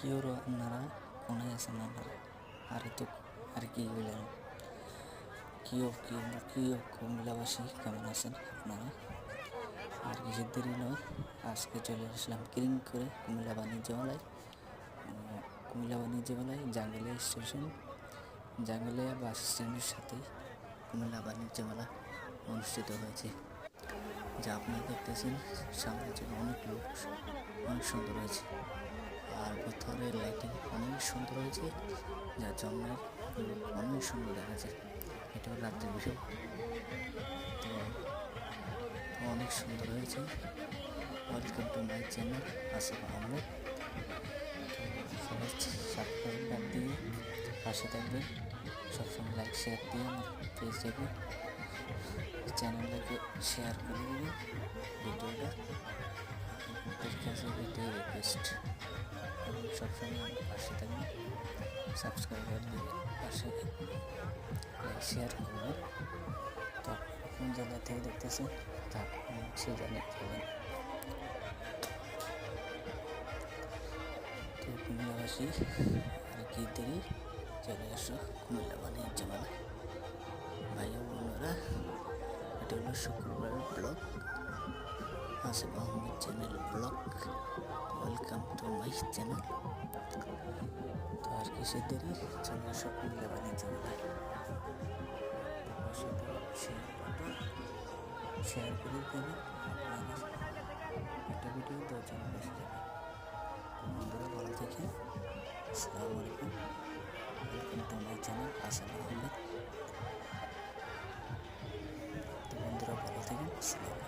Cure আপনারা কোনায় আছেন আপনারা আর কি বললেন কিও কুমিল্লাবাসী কেমন আছেন আপনারা? আর কিছু দেরি নয়, আজকে চলে আসলাম কিরিং করে কুমিল্লা বাণিজ্য মেলায় জাঙ্গলিয়া স্টেশন, জাঙ্গলিয়া বাস স্ট্যান্ডের সাথে কুমিল্লা বাণিজ্য মেলা অনুষ্ঠিত হয়েছে। যা আপনারা দেখতেছেন সামনের জন্য অনেক লোক, অনেক সুন্দর হয়েছে। আর ভিতরের লাইটিং অনেক সুন্দর হয়েছে, যার জন্য অনেক সুন্দর দেখা যায়। এটা রাত্রের বিষয়, তো অনেক সুন্দর হয়েছে। Welcome to my channel Asif Ahmed. সবাই সাবস্ক্রাইব দিয়ে পাশে থাকবেন, সবসময় লাইক শেয়ার দিয়ে আমার পেজটাকে চ্যানেলটাকে শেয়ার করে দেবেন। ভিডিওটা আপনাদের কাছে এটাই রিকোয়েস্ট, এবং সবসময় আমার পাশে থাকবেন, সাবস্ক্রাইব করে পাশে লাইক শেয়ার করবেন। তো কোন জায়গা থেকে দেখতেছেন তা সে জানিয়ে দেবেন। তো কুমিল্লাবাসী আর কি দেরি, চলে আসো কুমিল্লা বাণিজ্য মেলা। ভাইয়া বোনেরা, এটা হলো শুক্রবারের blog, Asif Ahmed channel blog. Welcome to my channel. তো আর কিসের দেরি, চলে আসো কুমিল্লা বাণিজ্য মেলায়। শেয়ার করে দেবেন, আপনাদের একটা ভিডিও 10 জন বেশি যাবে। বন্ধুরা ভালো থেকে, আসসালামু আলাইকুম। Welcome to my channel Asif Ahmed. তো বন্ধুরা ভালো থাকেন, আসসালামু আলাইকুম।